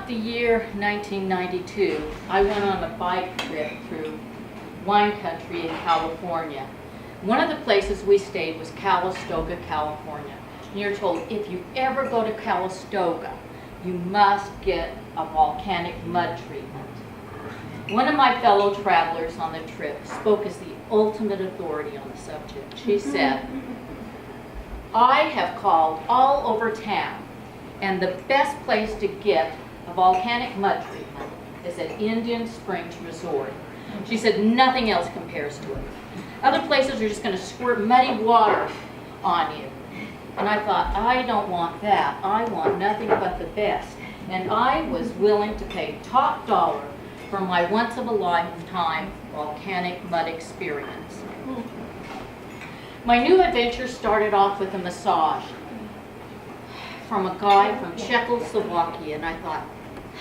the year 1992, I went on a bike trip through wine country in California. One of the places we stayed was Calistoga, California. And you're told if you ever go to Calistoga, you must get a volcanic mud treatment. One of my fellow travelers on the trip spoke as the ultimate authority on the subject. She said, I have called all over town, and the best place to get a volcanic mud treatment is at Indian Springs Resort. She said nothing else compares to it. Other places are just going to squirt muddy water on you. And I thought, I don't want that. I want nothing but the best. And I was willing to pay top dollar for my once-of-a-lifetime volcanic mud experience. My new adventure started off with a massage from a guy from Czechoslovakia, and I thought,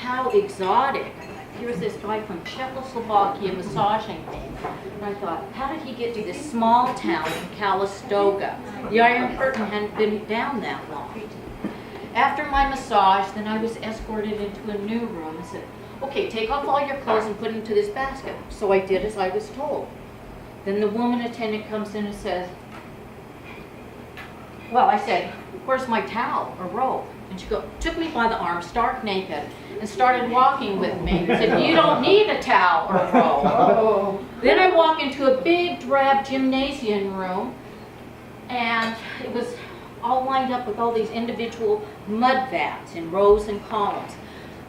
how exotic. Here's this guy from Czechoslovakia massaging me. And I thought, how did he get to this small town in Calistoga? The Iron Curtain hadn't been down that long. After my massage, then I was escorted into a new room and said, okay, take off all your clothes and put them into this basket. So I did as I was told. Then the woman attendant comes in and says, well, I said, where's my towel or robe? And she took me by the arm, stark naked, and started walking with me. And said, you don't need a towel or a robe. Then I walk into a big drab gymnasium room, and it was all lined up with all these individual mud vats in rows and columns.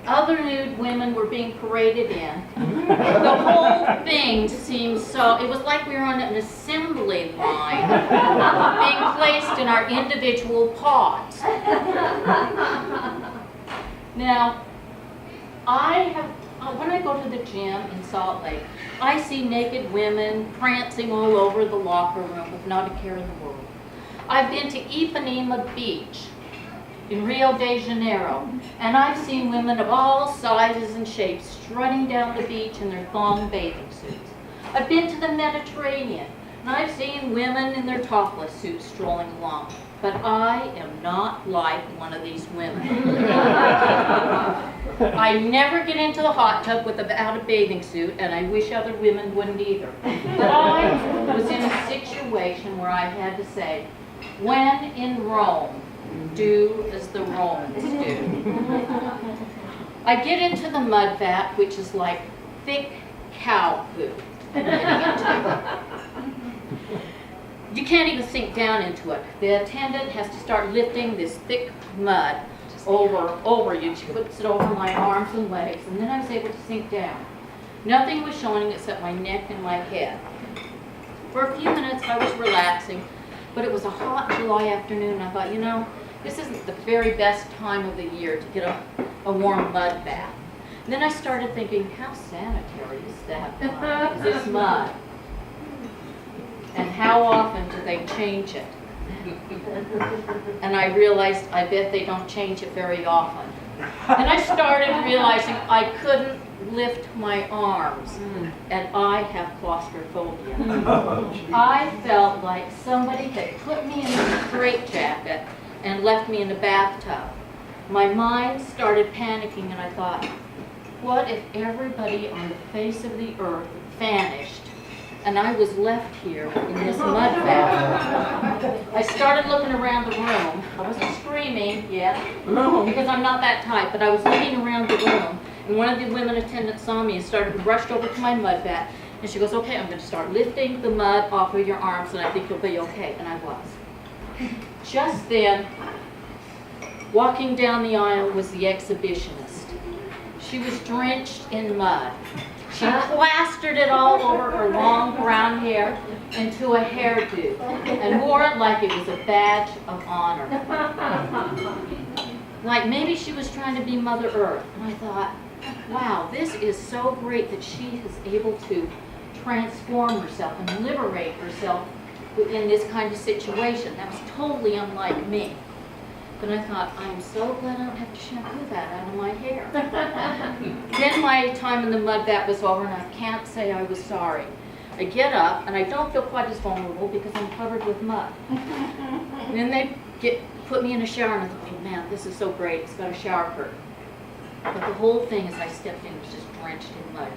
Other nude women were being paraded in. The whole thing seemed so, it was like we were on an assembly line being placed in our individual pods. Now, when I go to the gym in Salt Lake, I see naked women prancing all over the locker room with not a care in the world. I've been to Ipanema Beach in Rio de Janeiro, and I've seen women of all sizes and shapes strutting down the beach in their thong bathing suits. I've been to the Mediterranean, and I've seen women in their topless suits strolling along. But I am not like one of these women. I never get into the hot tub without a bathing suit, and I wish other women wouldn't either. But I was in a situation where I had to say, when in Rome, do as the Romans do. I get into the mud vat, which is like thick cow poo. You can't even sink down into it. The attendant has to start lifting this thick mud over you. She puts it over my arms and legs, and then I was able to sink down. Nothing was showing except my neck and my head. For a few minutes I was relaxing, but it was a hot July afternoon, and I thought, you know, this isn't the very best time of the year to get a warm mud bath. And then I started thinking, how sanitary is that? Is this mud? And how often do they change it? And I realized, I bet they don't change it very often. And I started realizing I couldn't lift my arms, and I have claustrophobia. I felt like somebody had put me in a straitjacket and left me in a bathtub. My mind started panicking, and I thought, what if everybody on the face of the earth vanished and I was left here in this mud bath? I started looking around the room. I wasn't screaming yet, because I'm not that type, but I was looking around the room, and one of the women attendants saw me and rushed over to my mud bath, and she goes, okay, I'm going to start lifting the mud off of your arms, and I think you'll be okay. And I was. Just then, walking down the aisle was the exhibitionist. She was drenched in mud. She plastered it all over her long brown hair into a hairdo and wore it like it was a badge of honor. Like maybe she was trying to be Mother Earth. And I thought, wow, this is so great that she is able to transform herself and liberate herself in this kind of situation. That was totally unlike me. But I thought, I'm so glad I don't have to shampoo that out of my hair. Then my time in the mud bath was over, and I can't say I was sorry. I get up, and I don't feel quite as vulnerable because I'm covered with mud. Then they put me in a shower, and I thought, oh man, this is so great. It's got a shower curtain. But the whole thing as I stepped in was just drenched in mud.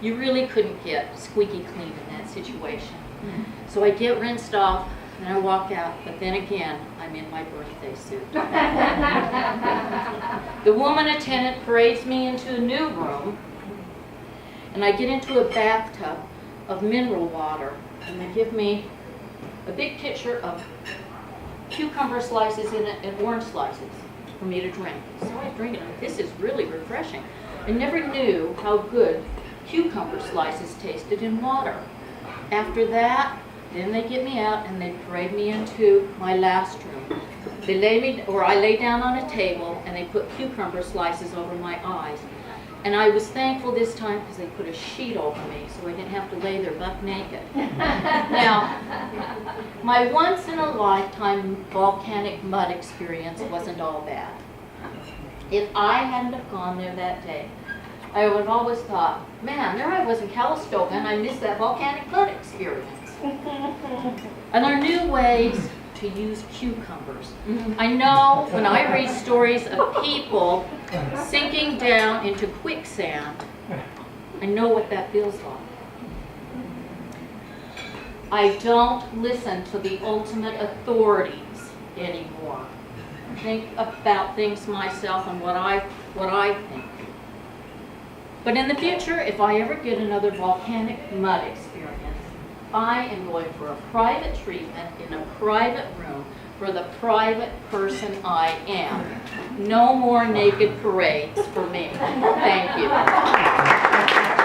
You really couldn't get squeaky clean in that situation. So I get rinsed off and I walk out, but then again, I'm in my birthday suit. The woman attendant parades me into a new room, and I get into a bathtub of mineral water, and they give me a big pitcher of cucumber slices in it and orange slices for me to drink. So I drink it, and this is really refreshing. I never knew how good cucumber slices tasted in water. After that, then they get me out and they parade me into my last room. They I lay down on a table and they put cucumber slices over my eyes. And I was thankful this time because they put a sheet over me so I didn't have to lay there buck naked. Now, my once in a lifetime volcanic mud experience wasn't all bad. If I hadn't have gone there that day, I would have always thought, man, there I was in Calistoga and I missed that volcanic mud experience. I learned new ways to use cucumbers. I know when I read stories of people sinking down into quicksand, I know what that feels like. I don't listen to the ultimate authorities anymore. I think about things myself and what I think. But in the future, if I ever get another volcanic mud experience, I am going for a private treatment in a private room for the private person I am. No more naked parades for me. Thank you.